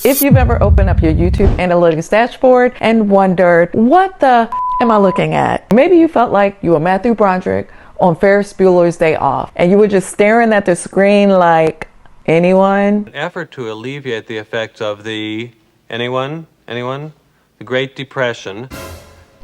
If you've ever opened up your YouTube analytics dashboard and wondered, what the am I looking at? Maybe you felt like you were Matthew Broderick on Ferris Bueller's Day Off, and you were just staring at the screen like, anyone? An effort to alleviate the effects of the, anyone? The Great Depression.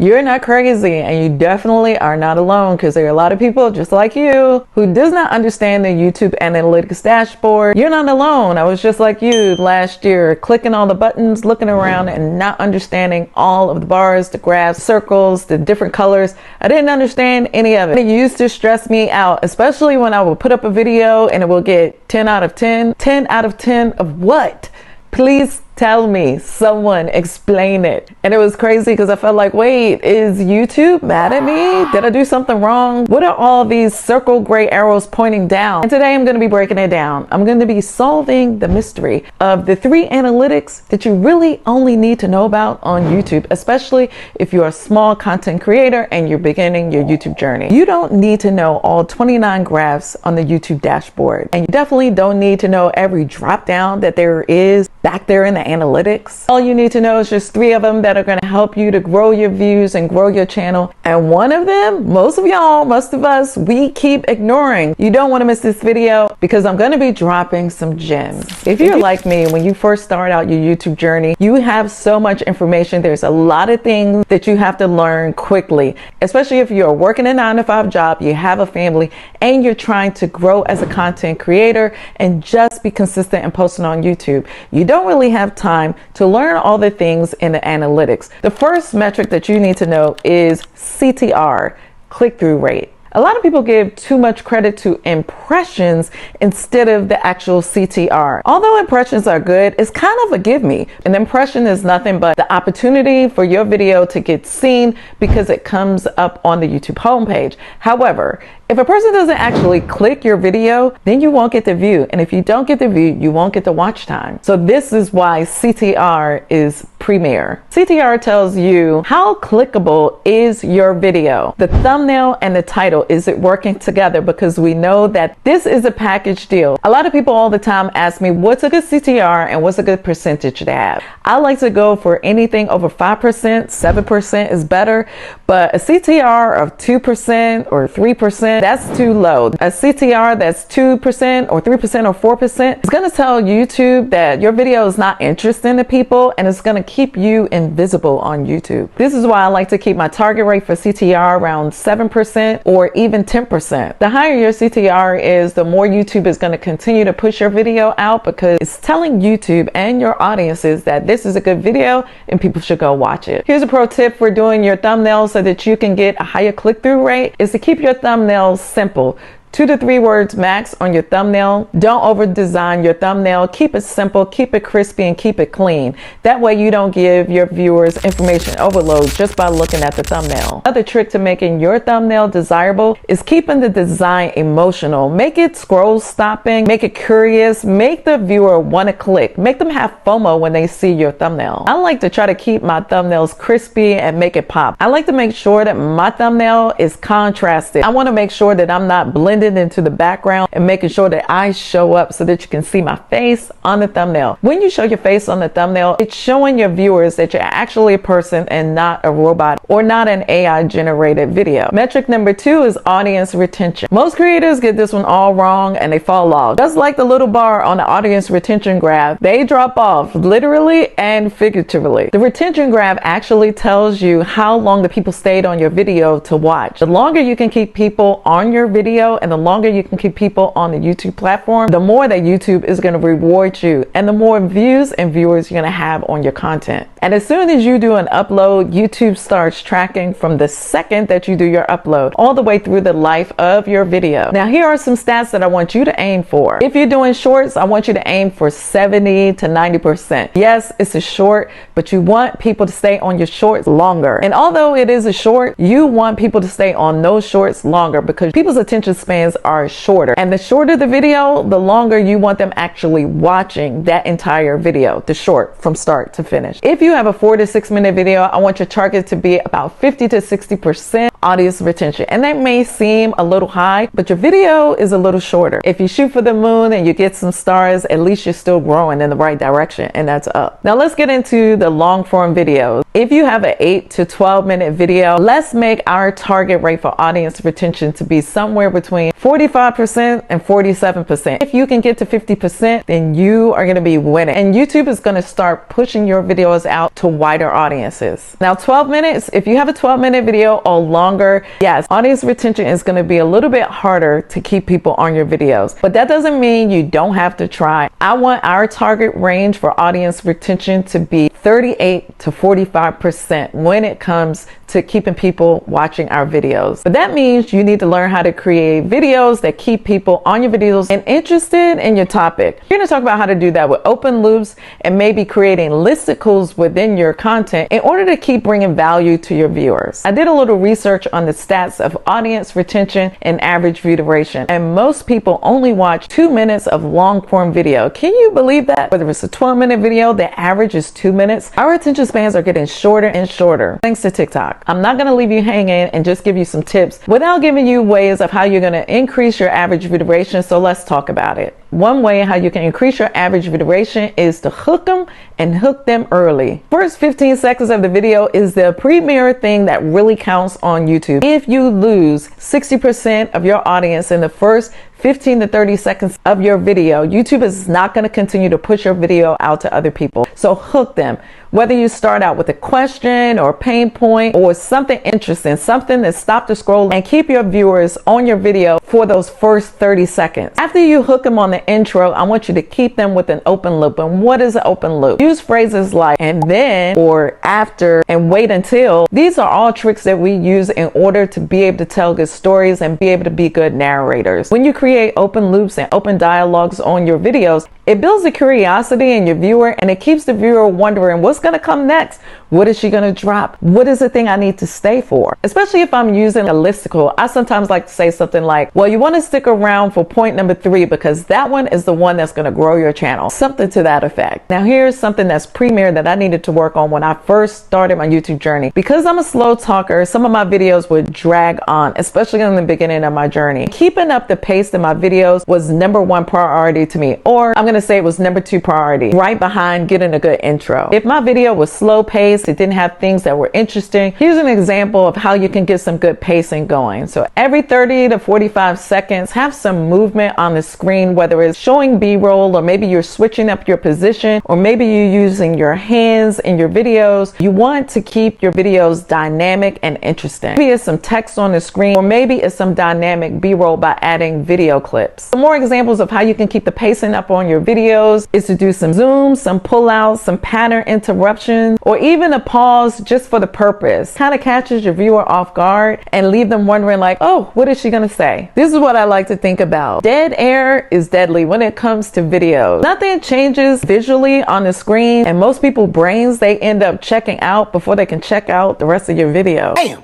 You're not crazy, and you definitely are not alone, because there are a lot of people just like you who does not understand the YouTube analytics dashboard. You're not alone. I was just like you last year, clicking all the buttons, looking around and not understanding all of the bars, the graphs, circles, the different colors. I didn't understand any of it. It used to stress me out, especially when I would put up a video and it will get 10 out of 10. 10 out of 10 of what? Please tell me, someone explain it. And it was crazy because I felt like, wait, is YouTube mad at me? Did I do something wrong? What are all these circle gray arrows pointing down? And today I'm going to be breaking it down. I'm going to be solving the mystery of the 3 analytics that you really only need to know about on YouTube, especially if you're a small content creator and you're beginning your YouTube journey. You don't need to know all 29 graphs on the YouTube dashboard, and you definitely don't need to know every drop down that there is back there in the analytics. All you need to know is just 3 of them that are going to help you to grow your views and grow your channel. And one of them, most of y'all, most of us, we keep ignoring. You don't want to miss this video because I'm going to be dropping some gems. If you're like me, when you first start out your YouTube journey, you have so much information. There's a lot of things that you have to learn quickly, especially if you're working a 9-to-5 job, you have a family, and you're trying to grow as a content creator and just be consistent and posting on YouTube. You don't really have time to learn all the things in the analytics. The first metric that you need to know is CTR, click-through rate. A lot of people give too much credit to impressions instead of the actual CTR. Although impressions are good, it's kind of a give me. An impression is nothing but the opportunity for your video to get seen because it comes up on the YouTube homepage. However, if a person doesn't actually click your video, then you won't get the view. And if you don't get the view, you won't get the watch time. So this is why CTR is premier. CTR tells you how clickable is your video. The thumbnail and the title, is it working together? Because we know that this is a package deal. A lot of people all the time ask me, what's a good CTR and what's a good percentage to have? I like to go for anything over 5%, 7% is better, but a CTR of 2% or 3%, that's too low. A CTR that's 2% or 3% or 4% is going to tell YouTube that your video is not interesting to people, and it's going to keep you invisible on YouTube. This is why I like to keep my target rate for CTR around 7% or even 10%. The higher your CTR is, the more YouTube is going to continue to push your video out, because it's telling YouTube and your audiences that this is a good video and people should go watch it. Here's a pro tip for doing your thumbnails so that you can get a higher click-through rate, is to keep your thumbnails simple. 2 to 3 words max on your thumbnail. Don't over design your thumbnail. Keep it simple, keep it crispy, and keep it clean. That way you don't give your viewers information overload just by looking at the thumbnail. Another trick to making your thumbnail desirable is keeping the design emotional. Make it scroll stopping, make it curious, make the viewer want to click, make them have FOMO when they see your thumbnail. I like to try to keep my thumbnails crispy and make it pop. I like to make sure that my thumbnail is contrasted. I want to make sure that I'm not blending into the background and making sure that I show up so that you can see my face on the thumbnail. When you show your face on the thumbnail, it's showing your viewers that you're actually a person and not a robot or not an AI generated video. Metric number 2 is audience retention. Most creators get this one all wrong and they fall off. Just like the little bar on the audience retention graph, they drop off literally and figuratively. The retention graph actually tells you how long the people stayed on your video to watch. The longer you can keep people on your video and the longer you can keep people on the YouTube platform, the more that YouTube is going to reward you and the more views and viewers you're going to have on your content. And as soon as you do an upload, YouTube starts tracking from the second that you do your upload all the way through the life of your video. Now, here are some stats that I want you to aim for. If you're doing shorts, I want you to aim for 70 to 90%. Yes, it's a short, but you want people to stay on your shorts longer. And although it is a short, you want people to stay on those shorts longer because people's attention span are shorter, and the shorter the video, the longer you want them actually watching that entire video, the short from start to finish. If you have a 4 to 6 minute video, I want your target to be about 50 to 60% audience retention. And that may seem a little high, but your video is a little shorter. If you shoot for the moon and you get some stars, at least you're still growing in the right direction, and that's up. Now let's get into the long form videos. If you have an 8 to 12 minute video, let's make our target rate for audience retention to be somewhere between 45% and 47%. If you can get to 50%, then you are going to be winning. And YouTube is going to start pushing your videos out to wider audiences. Now 12 minutes, if you have a 12-minute video or longer, yes, audience retention is going to be a little bit harder to keep people on your videos. But that doesn't mean you don't have to try. I want our target range for audience retention to be 38 to 45% when it comes to keeping people watching our videos. But that means you need to learn how to create videos that keep people on your videos and interested in your topic. We're going to talk about how to do that with open loops and maybe creating listicles within your content in order to keep bringing value to your viewers. I did a little research on the stats of audience retention and average view duration, and most people only watch 2 minutes of long form video. Can you believe that? Whether it's a 12-minute video, the average is 2 minutes. Our attention spans are getting shorter and shorter thanks to TikTok. I'm not going to leave you hanging and just give you some tips without giving you ways of how you're going to increase your average view duration. So let's talk about it. One way how you can increase your average view duration is to hook them and hook them early. First 15 seconds of the video is the premier thing that really counts on YouTube. If you lose 60% of your audience in the first 15 to 30 seconds of your video, YouTube is not going to continue to push your video out to other people. So hook them. Whether you start out with a question or a pain point or something interesting, something that stops the scroll and keep your viewers on your video for those first 30 seconds. After you hook them on the intro, I want you to keep them with an open loop. And what is an open loop? Use phrases like "and then" or "after" and "wait until." These are all tricks that we use in order to be able to tell good stories and be able to be good narrators. When you create open loops and open dialogues on your videos, it builds a curiosity in your viewer, and it keeps the viewer wondering what's going to come next. What is she going to drop? What is the thing I need to stay for? Especially if I'm using a listicle, I sometimes like to say something like, well, you want to stick around for point number 3 because that one is the one that's going to grow your channel. Something to that effect. Now here's something that's premier that I needed to work on when I first started my YouTube journey. Because I'm a slow talker, some of my videos would drag on, especially in the beginning of my journey. Keeping up the pace in my videos was #1 priority to me, or I'm going to say it was #2 priority, right behind getting a good intro. If my video was slow paced, it didn't have things that were interesting, here's an example of how you can get some good pacing going. So every 30 to 45 seconds, have some movement on the screen, whether it's showing B-roll or maybe you're switching up your position or maybe you're using your hands in your videos. You want to keep your videos dynamic and interesting. Maybe it's some text on the screen, or maybe it's some dynamic B-roll by adding video clips. Some more examples of how you can keep the pacing up on your videos is to do some zooms, some pullouts, some pattern interruptions, or even a pause just for the purpose. Kind of catches your viewer off guard and leave them wondering like, oh, what is she gonna say? This is what I like to think about. Dead air is deadly when it comes to videos. Nothing changes visually on the screen, and most people's brains, they end up checking out before they can check out the rest of your video. Damn.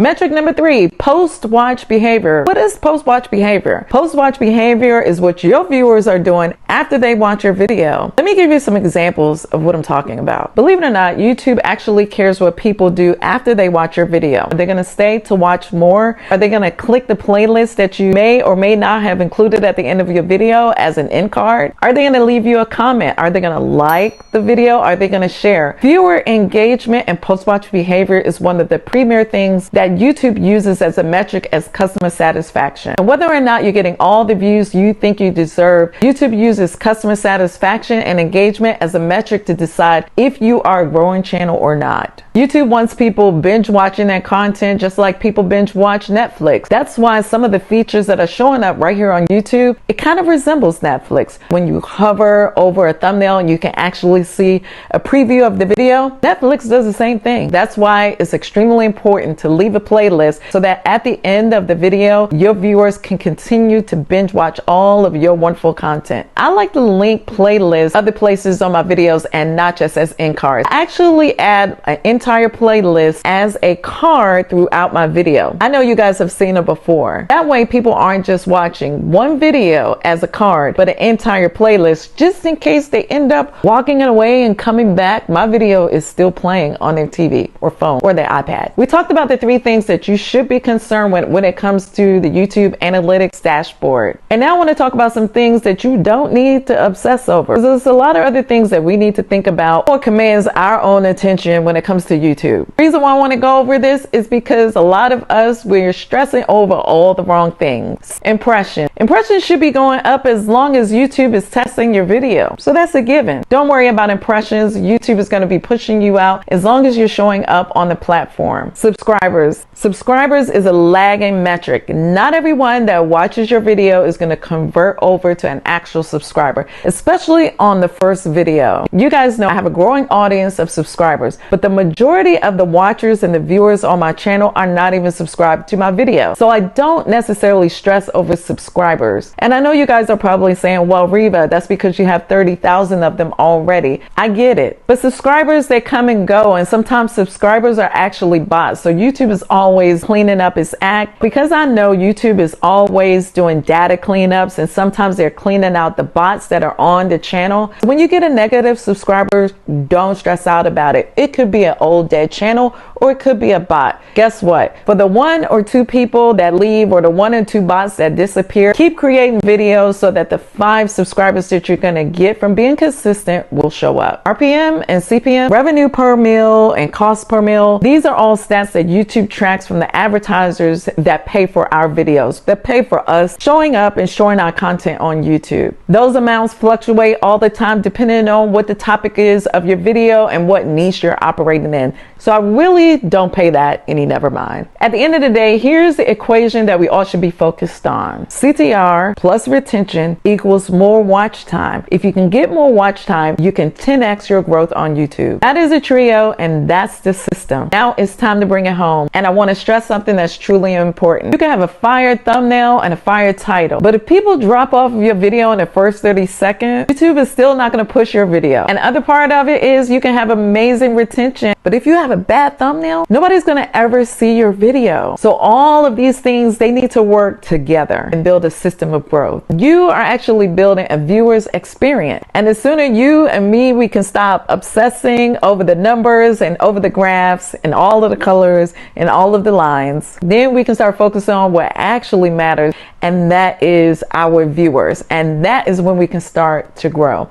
Metric number 3, post-watch behavior. What is post-watch behavior? Post-watch behavior is what your viewers are doing after they watch your video. Let me give you some examples of what I'm talking about. Believe it or not, YouTube actually cares what people do after they watch your video. Are they going to stay to watch more? Are they going to click the playlist that you may or may not have included at the end of your video as an end card? Are they going to leave you a comment? Are they going to like the video? Are they going to share? Viewer engagement and post-watch behavior is one of the premier things that YouTube uses as a metric as customer satisfaction. And whether or not you're getting all the views you think you deserve, YouTube uses customer satisfaction and engagement as a metric to decide if you are a growing channel or not. YouTube wants people binge watching their content just like people binge watch Netflix. That's why some of the features that are showing up right here on YouTube, it kind of resembles Netflix. When you hover over a thumbnail and you can actually see a preview of the video, Netflix does the same thing. That's why it's extremely important to leave a playlist so that at the end of the video, your viewers can continue to binge watch all of your wonderful content. I like to link playlists other places on my videos and not just as end cards. I actually add an entire playlist as a card throughout my video. I know you guys have seen it before. That way people aren't just watching one video as a card, but an entire playlist just in case they end up walking away and coming back. My video is still playing on their TV or phone or their iPad. We talked about the 3 things things that you should be concerned with when it comes to the YouTube analytics dashboard. And now I want to talk about some things that you don't need to obsess over. There's a lot of other things that we need to think about or commands our own attention when it comes to YouTube. The reason why I want to go over this is because a lot of us, we're stressing over all the wrong things. Impressions should be going up as long as YouTube is testing your video. So that's a given. Don't worry about impressions. YouTube is going to be pushing you out as long as you're showing up on the platform. Subscribers is a lagging metric. Not everyone that watches your video is going to convert over to an actual subscriber, especially on the first video. You guys know I have a growing audience of subscribers, but the majority of the watchers and the viewers on my channel are not even subscribed to my video. So I don't necessarily stress over subscribers. And I know you guys are probably saying, well, Reva, that's because you have 30,000 of them already. I get it. But subscribers, they come and go, and sometimes subscribers are actually bots. So YouTube is always cleaning up its act, because I know YouTube is always doing data cleanups, and sometimes they're cleaning out the bots that are on the channel. When you get a negative subscriber, don't stress out about it. It could be an old dead channel, or it could be a bot. Guess what? For the 1 or 2 people that leave, or the 1 or 2 bots that disappear, keep creating videos so that the 5 subscribers that you're going to get from being consistent will show up. RPM and CPM, revenue per mille and cost per mille, these are all stats that YouTube tracks from the advertisers that pay for our videos, that pay for us showing up and showing our content on YouTube. Those amounts fluctuate all the time depending on what the topic is of your video and what niche you're operating in. So I really don't pay that any, never mind. At the end of the day, here's the equation that we all should be focused on. CTR plus retention equals more watch time. If you can get more watch time, you can 10x your growth on YouTube. That is a trio, and that's the system. Now it's time to bring it home. And I want to stress something that's truly important. You can have a fire thumbnail and a fire title, but if people drop off of your video in the first 30 seconds, YouTube is still not going to push your video. And the other part of it is you can have amazing retention, but if you have a bad thumbnail, nobody's going to ever see your video. So all of these things, they need to work together and build a system of growth. You are actually building a viewer's experience. And the sooner you and me, we can stop obsessing over the numbers and over the graphs and all of the colors and all of the lines, then we can start focusing on what actually matters, and that is our viewers. And that is when we can start to grow.